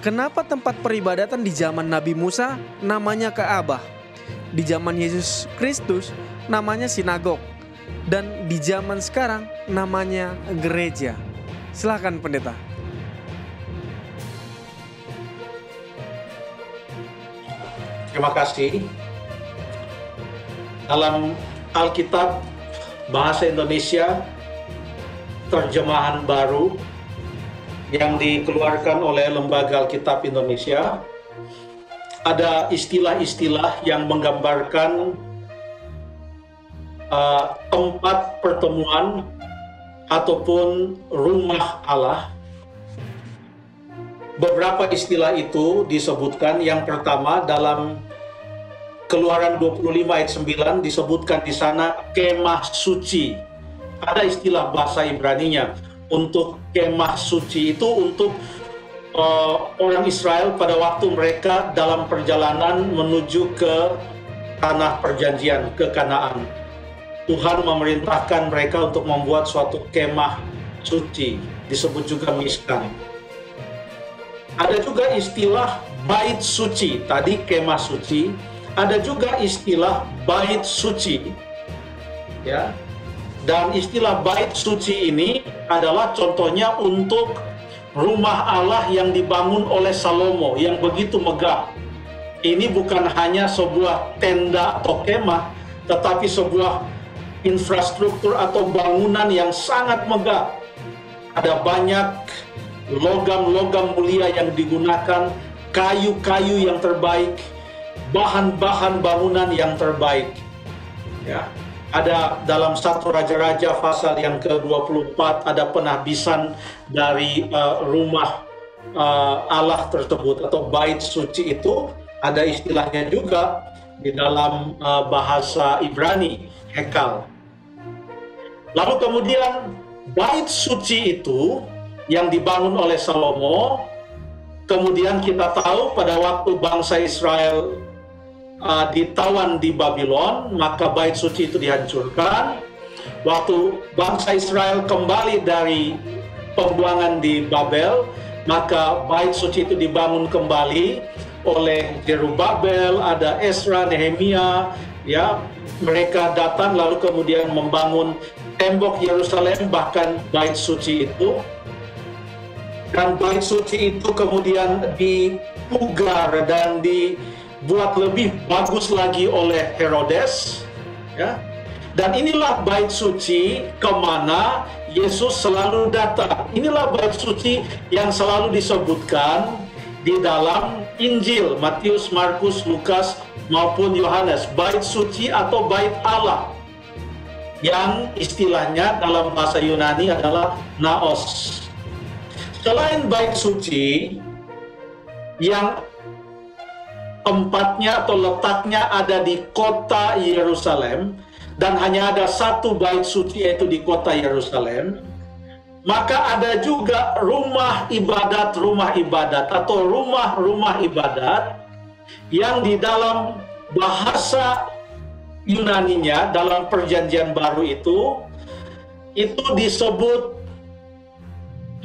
Kenapa tempat peribadatan di zaman Nabi Musa namanya Ka'bah? Di zaman Yesus Kristus namanya sinagog. Dan di zaman sekarang namanya gereja. Silakan pendeta. Terima kasih. Dalam Alkitab Bahasa Indonesia terjemahan baru yang dikeluarkan oleh Lembaga Alkitab Indonesia, ada istilah-istilah yang menggambarkan tempat pertemuan ataupun rumah Allah. Beberapa istilah itu disebutkan. Yang pertama, dalam Keluaran 25 ayat 9 disebutkan di sana kemah suci. Ada istilah bahasa Ibraninya untuk kemah suci, itu untuk orang Israel pada waktu mereka dalam perjalanan menuju ke tanah perjanjian, ke Kanaan. Tuhan memerintahkan mereka untuk membuat suatu kemah suci, disebut juga Mishkan. Ada juga istilah bait suci, tadi kemah suci. Ada juga istilah bait suci, ya. Dan istilah bait suci ini adalah contohnya untuk rumah Allah yang dibangun oleh Salomo yang begitu megah. Ini bukan hanya sebuah tenda atau kemah, tetapi sebuah infrastruktur atau bangunan yang sangat megah. Ada banyak logam-logam mulia yang digunakan, kayu-kayu yang terbaik, bahan-bahan bangunan yang terbaik. Ya. Ada dalam 1 Raja-Raja pasal yang ke-24 ada penahbisan dari rumah Allah tersebut atau bait suci itu. Ada istilahnya juga di dalam bahasa Ibrani, hekal. Lalu kemudian bait suci itu yang dibangun oleh Salomo, kemudian kita tahu pada waktu bangsa Israel ditawan di Babylon, maka bait suci itu dihancurkan. Waktu bangsa Israel kembali dari pembuangan di Babel, maka bait suci itu dibangun kembali oleh Zerubabel, ada Ezra, Nehemia, ya, mereka datang lalu kemudian membangun tembok Yerusalem, bahkan bait suci itu. Dan bait suci itu kemudian dipugar dan dibuat lebih bagus lagi oleh Herodes, ya. Dan inilah bait suci kemana Yesus selalu datang. Inilah bait suci yang selalu disebutkan di dalam Injil Matius, Markus, Lukas maupun Yohanes. Bait suci atau bait Allah, yang istilahnya dalam bahasa Yunani adalah naos. Selain bait suci yang tempatnya atau letaknya ada di kota Yerusalem, dan hanya ada satu bait suci yaitu di kota Yerusalem, maka ada juga rumah ibadat atau rumah-rumah ibadat yang di dalam bahasa Yunaninya dalam perjanjian baru itu disebut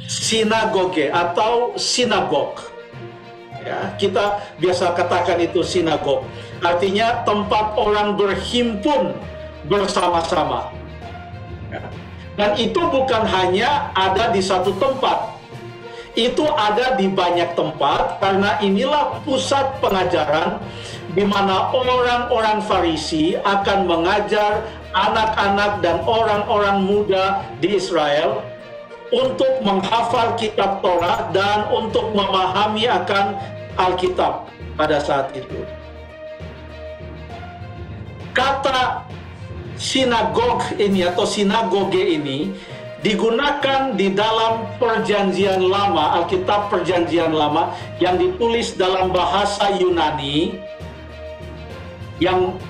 sinagoge atau sinagog. Ya, kita biasa katakan itu sinagog. Artinya tempat orang berhimpun bersama-sama. Ya. Dan itu bukan hanya ada di satu tempat. Itu ada di banyak tempat, karena inilah pusat pengajaran di mana orang-orang Farisi akan mengajar anak-anak dan orang-orang muda di Israel untuk menghafal kitab Torah dan untuk memahami akan Alkitab pada saat itu. Kata sinagog ini atau sinagoge ini digunakan di dalam perjanjian lama, Alkitab perjanjian lama yang ditulis dalam bahasa Yunani yang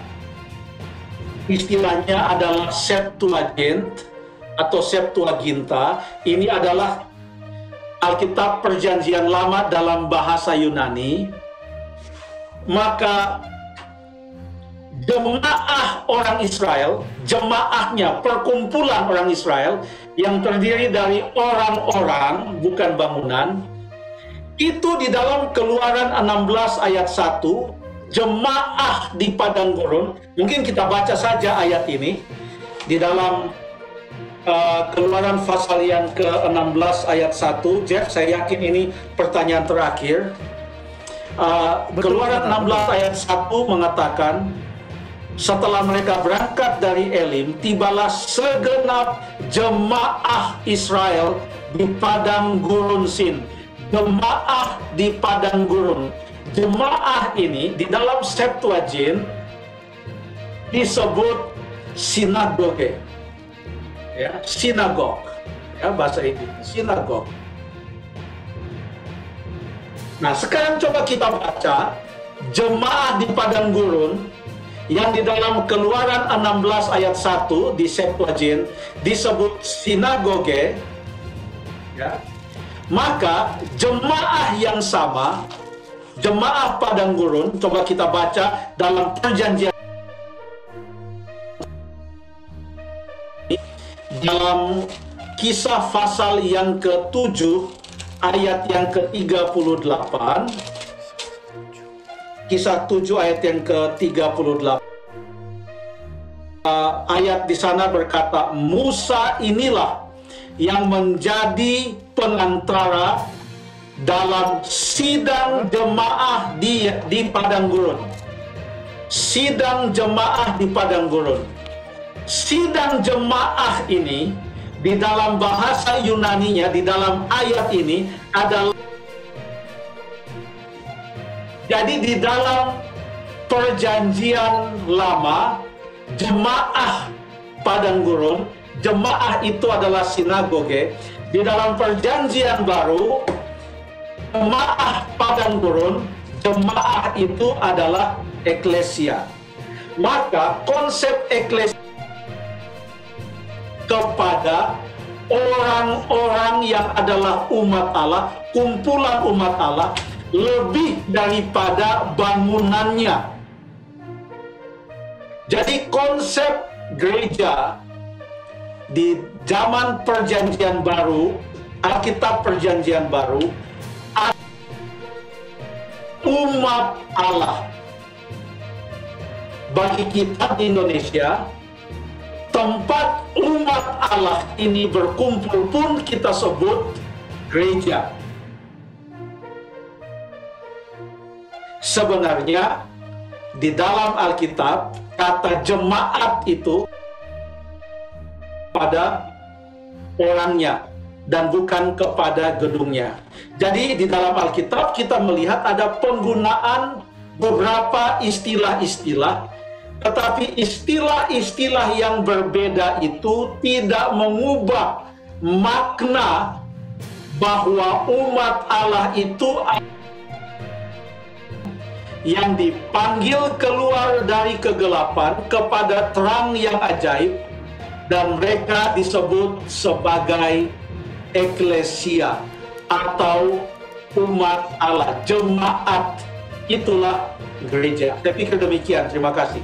istilahnya adalah Septuagint atau Septuaginta. Ini adalah Alkitab perjanjian lama dalam bahasa Yunani. Maka jemaah orang Israel, jemaahnya, perkumpulan orang Israel yang terdiri dari orang-orang, bukan bangunan, Itu di dalam Keluaran 16 ayat 1, jemaah di padang gurun. Mungkin kita baca saja ayat ini di dalam Keluaran pasal yang ke-16 ayat 1. Jeff, saya yakin ini pertanyaan terakhir. Keluaran 16 ayat 1 mengatakan, setelah mereka berangkat dari Elim, tibalah segenap jemaah Israel di padang gurun Sin. Jemaah di padang gurun. Jemaah ini di dalam Septuagint disebut sinagoge. Ya, sinagog. Ya, bahasa Inggris, sinagog. Nah, sekarang coba kita baca jemaah di padang gurun yang di dalam Keluaran 16 ayat 1 di Septuagint disebut sinagoge. Ya. Maka jemaah yang sama, jemaah padang gurun, coba kita baca dalam perjanjian dalam Kisah pasal yang ke-7 ayat yang ke-38. Kisah 7 ayat yang ke-38. Ayat di sana berkata, Musa inilah yang menjadi pengantara dalam sidang jemaah di padang gurun. Sidang jemaah di padang gurun. Sidang jemaah ini di dalam bahasa Yunaninya, di dalam ayat ini adalah, jadi di dalam perjanjian lama, jemaah padang gurun, jemaah itu adalah sinagoge. Di dalam perjanjian baru, jemaah padang gurun, jemaah itu adalah eklesia. Maka konsep eklesia kepada orang-orang yang adalah umat Allah, kumpulan umat Allah, lebih daripada bangunannya. Jadi konsep gereja di zaman perjanjian baru, Alkitab perjanjian baru, umat Allah. Bagi kita di Indonesia, tempat umat Allah ini berkumpul pun kita sebut gereja. Sebenarnya di dalam Alkitab kata jemaat itu pada orangnya dan bukan kepada gedungnya. Jadi di dalam Alkitab kita melihat ada penggunaan beberapa istilah-istilah, tetapi istilah-istilah yang berbeda itu tidak mengubah makna bahwa umat Allah itu yang dipanggil keluar dari kegelapan kepada terang yang ajaib, dan mereka disebut sebagai eklesia atau umat Allah, jemaat. Itulah gereja. Saya pikir demikian. Terima kasih.